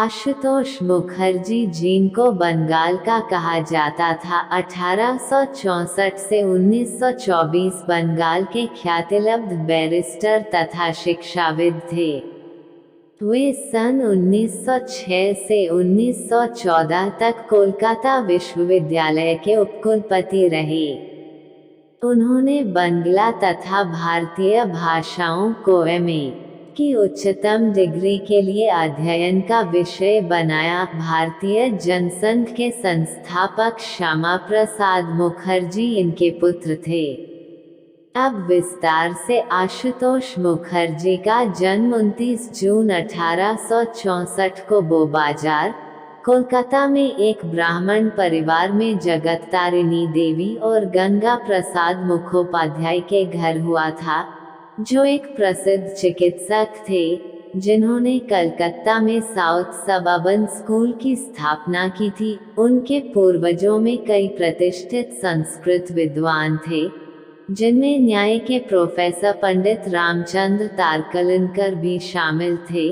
आशुतोष मुखर्जी, जिनको बंगाल का कहा जाता था, 1864 से 1924 बंगाल के ख्यातिलब्ध बैरिस्टर तथा शिक्षाविद थे। वे सन 1906 से 1914 तक कोलकाता विश्वविद्यालय के उपकुलपति रहे। उन्होंने बंगला तथा भारतीय भाषाओं को एमए की उच्चतम डिग्री के लिए अध्ययन का विषय बनाया। भारतीय जनसंघ के संस्थापक श्यामा प्रसाद मुखर्जी इनके पुत्र थे। अब विस्तार से आशुतोष मुखर्जी का जन्म 29 जून 1864 को बोबाजार, कोलकाता में एक ब्राह्मण परिवार में जगत्तारिणी देवी और गंगा प्रसाद मुखोपाध्याय के घर हुआ था, जो एक प्रसिद्ध चिकित्सक थे, जिन्होंने कलकत्ता में साउथ सबअर्बन स्कूल की स्थापना की थी। उनके पूर्वजों में कई प्रतिष्ठित संस्कृत विद्वान थे, जिनमें न्याय के प्रोफेसर पंडित रामचंद्र तारकलनकर भी शामिल थे,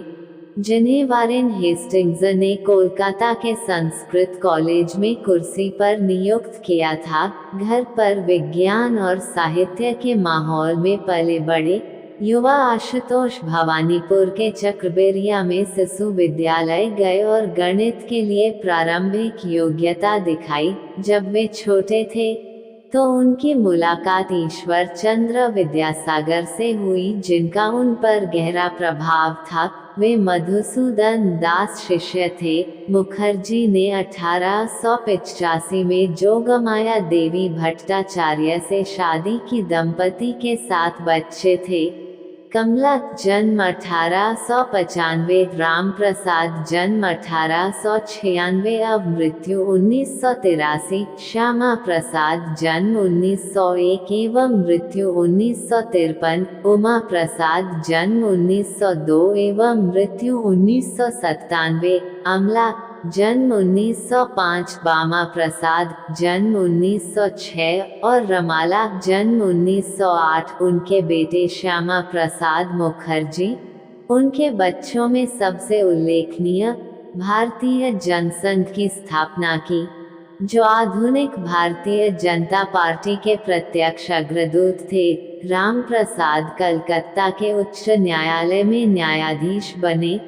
जिन्हें वारेन हेस्टिंग्स ने कोलकाता के संस्कृत कॉलेज में कुर्सी पर नियुक्त किया था। घर पर विज्ञान और साहित्य के माहौल में पले बड़े युवा आशुतोष भवानीपुर के चक्रबेरिया में शिशु विद्यालय गए और गणित के लिए प्रारंभिक योग्यता दिखाई। जब वे छोटे थे तो उनकी मुलाकात ईश्वर चंद्र विद्यासागर से हुई, जिनका उन पर गहरा प्रभाव था। वे मधुसूदन दास शिष्य थे। मुखर्जी ने 1885 में जोगमाया देवी भट्टाचार्य से शादी की। दंपति के 7 बच्चे थे। कमला जन्म 1895, राम प्रसाद जन्म 1896, अब मृत्यु 1983, श्यामा प्रसाद जन्म 1901 एवं मृत्यु 1953, उमा प्रसाद जन्म 1902 एवं मृत्यु 1997, अमला जन्म 1905, बामा प्रसाद जन्म 1906 और रमाला जन्म 1908। उनके बेटे श्यामा प्रसाद मुखर्जी उनके बच्चों में सबसे उल्लेखनीय। भारतीय जनसंघ की स्थापना की, जो आधुनिक भारतीय जनता पार्टी के प्रत्यक्ष अग्रदूत थे। राम प्रसाद कलकत्ता के उच्च न्यायालय में न्यायाधीश बने,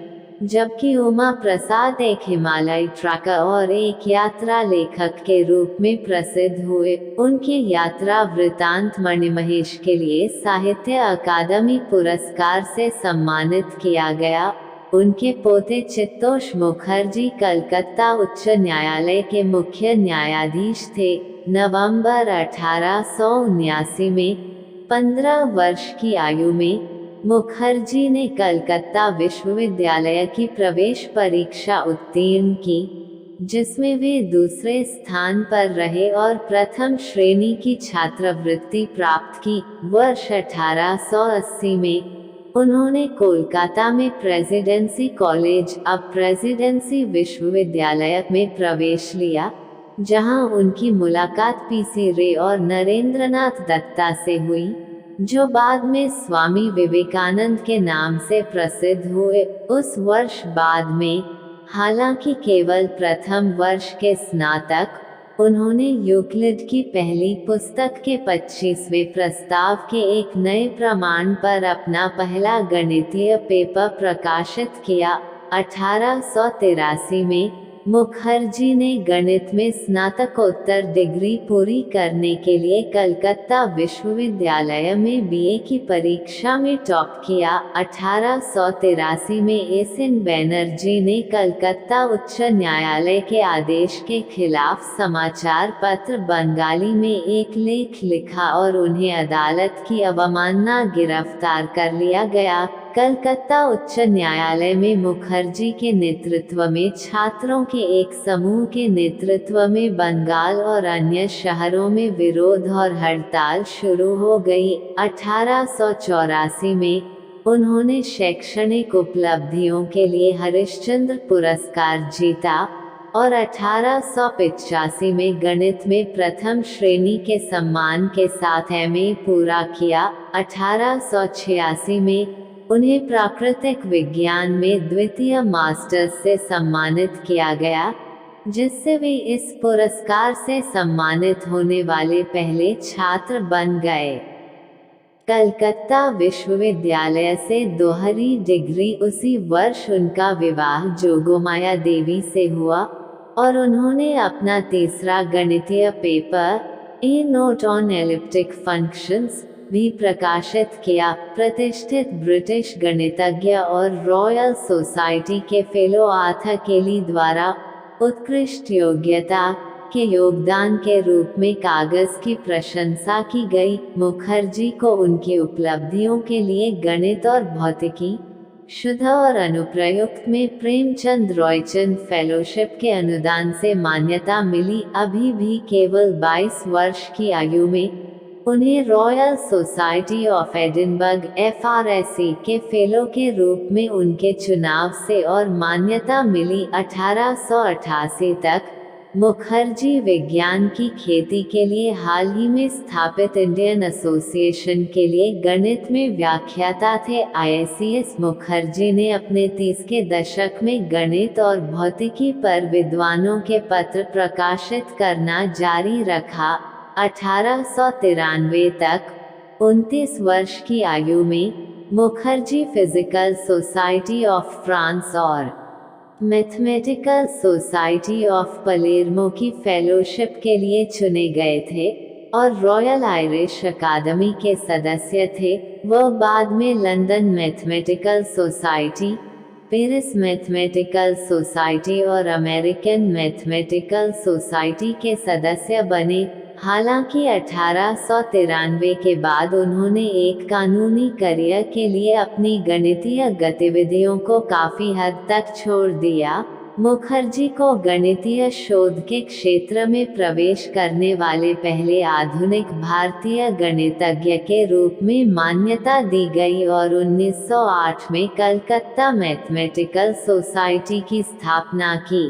जबकि उमा प्रसाद एक हिमालयी ट्रैकर और एक यात्रा लेखक के रूप में प्रसिद्ध हुए। उनके यात्रा वृतांत मणिमहेश के लिए साहित्य अकादमी पुरस्कार से सम्मानित किया गया। उनके पोते चित्तोष मुखर्जी कलकत्ता उच्च न्यायालय के मुख्य न्यायाधीश थे। नवंबर 1879 में 15 वर्ष की आयु में मुखर्जी ने कलकत्ता विश्वविद्यालय की प्रवेश परीक्षा उत्तीर्ण की, जिसमें वे दूसरे स्थान पर रहे और प्रथम श्रेणी की छात्रवृत्ति प्राप्त की। वर्ष 1880 में उन्होंने कोलकाता में प्रेसिडेंसी कॉलेज, अब प्रेसिडेंसी विश्वविद्यालय में प्रवेश लिया, जहां उनकी मुलाकात पीसी रे और नरेंद्रनाथ दत्ता से हुई, जो बाद में स्वामी विवेकानंद के नाम से प्रसिद्ध हुए। उस वर्ष बाद में, हालांकि केवल प्रथम वर्ष के स्नातक, उन्होंने यूक्लिड की पहली पुस्तक के 25वें प्रस्ताव के एक नए प्रमाण पर अपना पहला गणितीय पेपर प्रकाशित किया। 1883 में मुखर्जी ने गणित में स्नातकोत्तर डिग्री पूरी करने के लिए कलकत्ता विश्वविद्यालय में बीए की परीक्षा में टॉप किया। 1883 में एसएन बैनर्जी ने कलकत्ता उच्च न्यायालय के आदेश के खिलाफ समाचार पत्र बंगाली में एक लेख लिखा और उन्हें अदालत की अवमानना गिरफ्तार कर लिया गया। कलकत्ता उच्च न्यायालय में मुखर्जी के नेतृत्व में छात्रों के एक समूह के नेतृत्व में बंगाल और अन्य शहरों में विरोध और हड़ताल शुरू हो गई। 1884 में उन्होंने शैक्षणिक उपलब्धियों के लिए हरिश्चंद्र पुरस्कार जीता और 1885 में गणित में प्रथम श्रेणी के सम्मान के साथ एमए पूरा किया। 1886 में उन्हें प्राकृतिक विज्ञान में द्वितीय मास्टर्स से सम्मानित किया गया, जिससे वे इस पुरस्कार से सम्मानित होने वाले पहले छात्र बन गए। कलकत्ता विश्वविद्यालय से दोहरी डिग्री उसी वर्ष उनका विवाह जोगमाया देवी से हुआ और उन्होंने अपना तीसरा गणितीय paper A note on elliptic functions भी प्रकाशित किया। प्रतिष्ठित ब्रिटिश गणितज्ञ और रॉयल सोसाइटी के फेलो आर्थर केली द्वारा उत्कृष्ट योग्यता के योगदान के रूप में कागज की प्रशंसा की गई। मुखर्जी को उनकी उपलब्धियों के लिए गणित और भौतिकी, शुद्ध और अनुप्रयुक्त में प्रेमचंद रॉयचंद फेलोशिप के अनुदान से मान्यता मिली। अभी भी केवल 22 वर्ष की आयु में उन्हें royal society of Edinburgh (FRSE) के फेलो के रूप में उनके चुनाव से और मान्यता मिली। 1888 तक मुखर्जी विज्ञान की खेती के लिए हाल ही में स्थापित इंडियन एसोसिएशन के लिए गणित में व्याख्याता थे। IACS मुखर्जी ने अपने 30 के दशक में गणित और भौतिकी पर विद्वानों के पत्र प्रकाशित करना जारी रखा। 1893 तक 29 वर्ष की आयु में Mukherjee physical society of France और मैथमेटिकल सोसाइटी ऑफ पलेर्मो की फेलोशिप के लिए चुने गए थे और रॉयल आयरिश अकादमी के सदस्य थे। वह बाद में London mathematical society, Paris mathematical society और अमेरिकन मैथमेटिकल सोसाइटी के सदस्य बने। हालांकि 1893 के बाद उन्होंने एक कानूनी करियर के लिए अपनी गणितीय गतिविधियों को काफी हद तक छोड़ दिया। मुखर्जी को गणितीय शोध के क्षेत्र में प्रवेश करने वाले पहले आधुनिक भारतीय गणितज्ञ के रूप में मान्यता दी गई और 1908 में कलकत्ता मैथमेटिकल सोसाइटी की स्थापना की।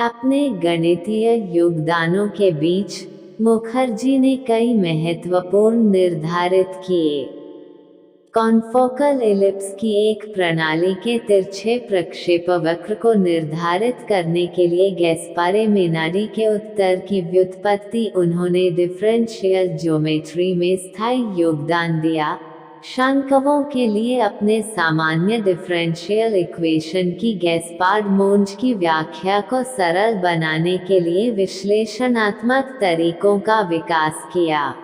अपने गणितीय योगदानों के बीच मुखर्जी ने कई महत्वपूर्ण निर्धारित किए। कॉन्फोकल इलिप्स की एक प्रणाली के तिरछे प्रक्षेपवक्र को निर्धारित करने के लिए गैस्पारे मेनाडी के उत्तर की व्युत्पत्ति। उन्होंने डिफरेंशियल ज्योमेट्री में स्थायी योगदान दिया। शांकवों के लिए अपने सामान्य डिफरेंशियल इक्वेशन की गैस्पार्ड-मोंज की व्याख्या को सरल बनाने के लिए विश्लेषणात्मक तरीकों का विकास किया।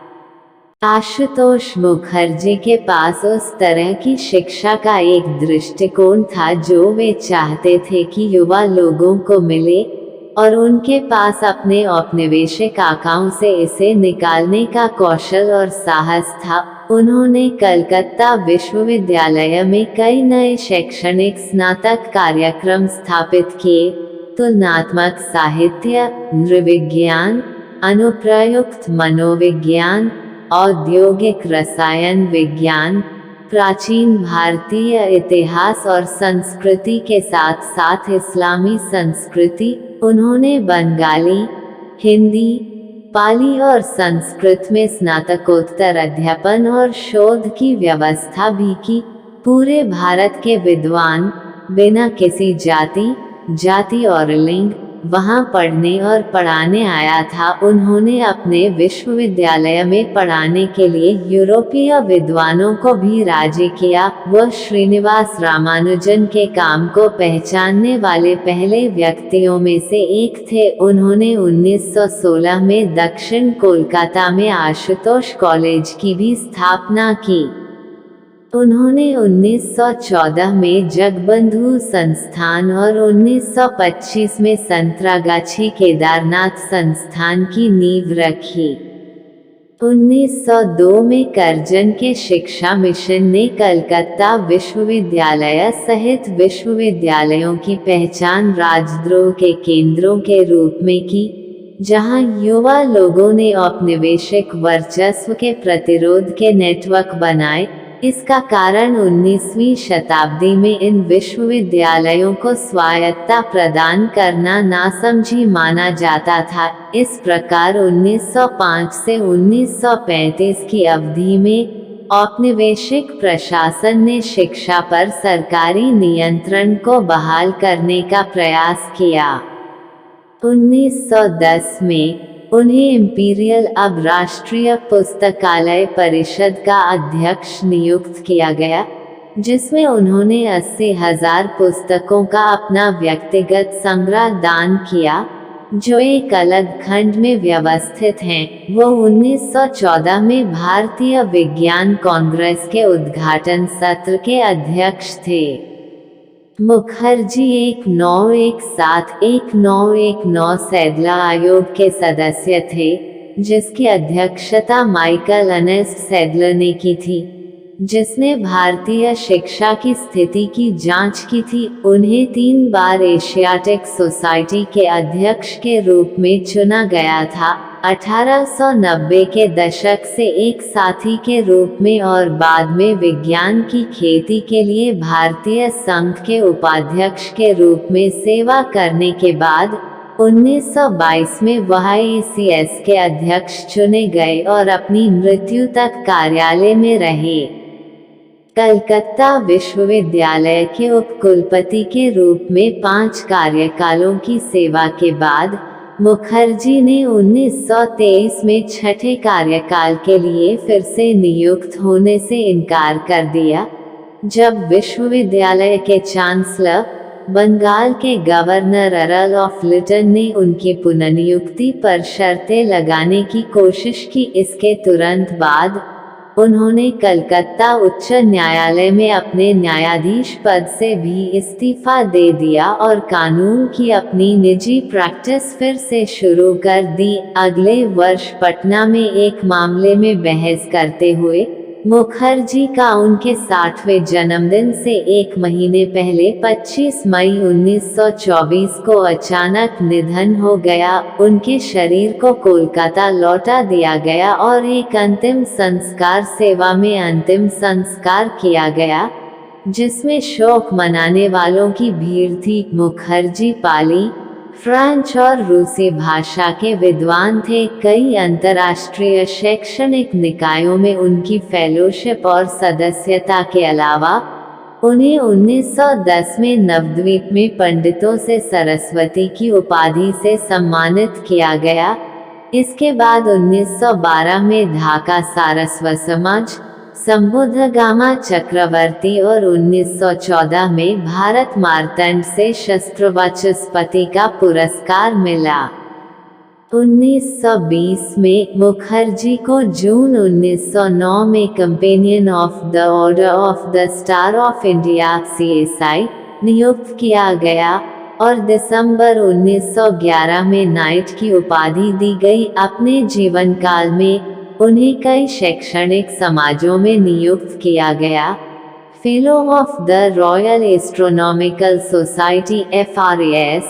आशुतोष मुखर्जी के पास उस तरह की शिक्षा का एक दृष्टिकोण था जो वे चाहते थे कि युवा लोगों को मिले, और उनके पास अपने औपनिवेशिक आकाओं से इसे निकालने का कौशल और साहस था। उन्होंने कलकत्ता विश्वविद्यालय में कई नए शैक्षणिक स्नातक कार्यक्रम स्थापित किए। तुलनात्मक साहित्य, नृविज्ञान, अनुप्रयुक्त मनोविज्ञान, औद्योगिक रसायन विज्ञान, प्राचीन भारतीय इतिहास और संस्कृति के साथ साथ इस्लामी संस्कृति। उन्होंने बंगाली, हिंदी, पाली और संस्कृत में स्नातकोत्तर अध्यापन और शोध की व्यवस्था भी की। पूरे भारत के विद्वान, बिना किसी जाति और लिंग, वहां पढ़ने और पढ़ाने आया था। उन्होंने अपने विश्वविद्यालय में पढ़ाने के लिए यूरोपीय विद्वानों को भी राजी किया। वह श्रीनिवास रामानुजन के काम को पहचानने वाले पहले व्यक्तियों में से एक थे। उन्होंने 1916 में दक्षिण कोलकाता में आशुतोष कॉलेज की भी स्थापना की। उन्होंने 1914 में जगबंधु संस्थान और 1925 में संतरागाछी केदारनाथ संस्थान की नींव रखी। 1902 में करजन के शिक्षा मिशन ने कलकत्ता विश्वविद्यालय सहित विश्वविद्यालयों की पहचान राजद्रोह के केंद्रों के रूप में की, जहां युवा लोगों ने औपनिवेशिक वर्चस्व के प्रतिरोध के नेटवर्क बनाए। इसका कारण 19वीं शताब्दी में इन विश्वविद्यालयों को स्वायत्तता प्रदान करना नासमझी माना जाता था। इस प्रकार 1905 से 1935 की अवधि में औपनिवेशिक प्रशासन ने शिक्षा पर सरकारी नियंत्रण को बहाल करने का प्रयास किया। 1910 में उन्हें इंपीरियल अब राष्ट्रीय पुस्तकालय परिषद का अध्यक्ष नियुक्त किया गया, जिसमें उन्होंने 80,000 पुस्तकों का अपना व्यक्तिगत संग्रह दान किया, जो एक अलग खंड में व्यवस्थित हैं। वो 1914 में भारतीय विज्ञान कांग्रेस के उद्घाटन सत्र के अध्यक्ष थे। मुखर्जी 1917-1919 सैडला आयोग के सदस्य थे, जिसकी अध्यक्षता माइकल अर्नेस्ट सैडलर ने की थी, जिसने भारतीय शिक्षा की स्थिति की जांच की थी। उन्हें 3 बार एशियाटिक सोसाइटी के अध्यक्ष के रूप में चुना गया था, 1890 के दशक से एक साथी के रूप में और बाद में विज्ञान की खेती के लिए भारतीय संघ के उपाध्यक्ष के रूप में सेवा करने के बाद 1922 में वह ACS के अध्यक्ष चुने गए और अपनी मृत्यु तक कार्यालय में रहे। कलकत्ता विश्वविद्यालय के उपकुलपति के रूप में 5 कार्यकालों की सेवा के बाद मुखर्जी ने 1923 में छठे कार्यकाल के लिए फिर से नियुक्त होने से इनकार कर दिया, जब विश्वविद्यालय के चांसलर, बंगाल के गवर्नर अर्ल ऑफ लिटन ने उनकी पुनर्नियुक्ति पर शर्तें लगाने की कोशिश की। इसके तुरंत बाद उन्होंने कलकत्ता उच्च न्यायालय में अपने न्यायाधीश पद से भी इस्तीफा दे दिया और कानून की अपनी निजी प्रैक्टिस फिर से शुरू कर दी। अगले वर्ष पटना में एक मामले में बहस करते हुए मुखर्जी का उनके 60वें जन्मदिन से एक महीने पहले 25 मई 1924 को अचानक निधन हो गया। उनके शरीर को कोलकाता लौटा दिया गया और एक अंतिम संस्कार सेवा में अंतिम संस्कार किया गया, जिसमें शोक मनाने वालों की भीड़ थी। मुखर्जी पाली, फ्रेंच और रूसी भाषा के विद्वान थे। कई अंतर्राष्ट्रीय शैक्षणिक निकायों में उनकी फेलोशिप और सदस्यता के अलावा उन्हें 1910 में नवद्वीप में पंडितों से सरस्वती की उपाधि से सम्मानित किया गया। इसके बाद 1912 में ढाका सारस्वत समाज, संबुद्धगामा चक्रवर्ती और 1914 में भारत मार्तंड से शस्त्रवाचस्पति का पुरस्कार मिला। 1920 में मुखर्जी को जून 1909 में companion of the order of the star of India CSI नियुक्त किया गया और दिसंबर 1911 में नाइट की उपाधि दी गई। अपने जीवन काल में उन्हें कई शैक्षणिक समाजों में नियुक्त किया गया। Fellow of the royal astronomical society FRAS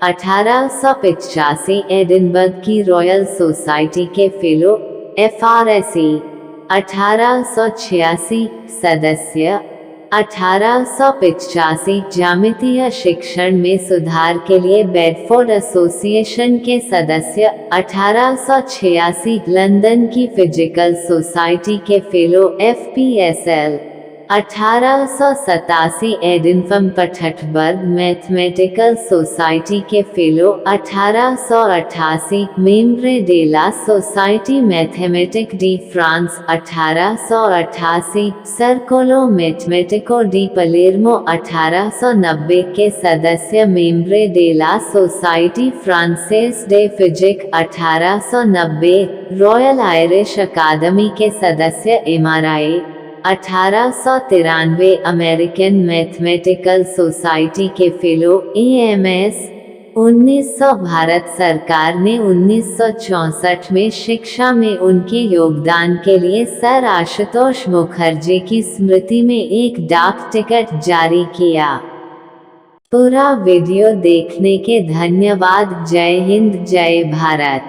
1885, Edinburgh की रॉयल सोसाइटी के फेलो FRSE 1886, सदस्य 1885, ज्यामितीय शिक्षण में सुधार के लिए बेडफोर्ड एसोसिएशन के सदस्य 1886, लंदन की फिजिकल सोसाइटी के फेलो FPSL 1887, एडिनफम पठटबर्ग मैथमेटिकल सोसाइटी के fellow 1888, membre de la société mathématique de France 1888, circolo matematico di Palermo 1890 के सदस्य, membre de la société française de physique 1890, royal Irish अकादमी के सदस्य MRI 1893, अमेरिकन मैथमेटिकल सोसाइटी के फेलो AMS 1900। भारत सरकार ने 1964 में शिक्षा में उनके योगदान के लिए सर आशुतोष मुखर्जी की स्मृति में एक डाक टिकट जारी किया। पूरा वीडियो देखने के धन्यवाद। जय हिंद, जय भारत।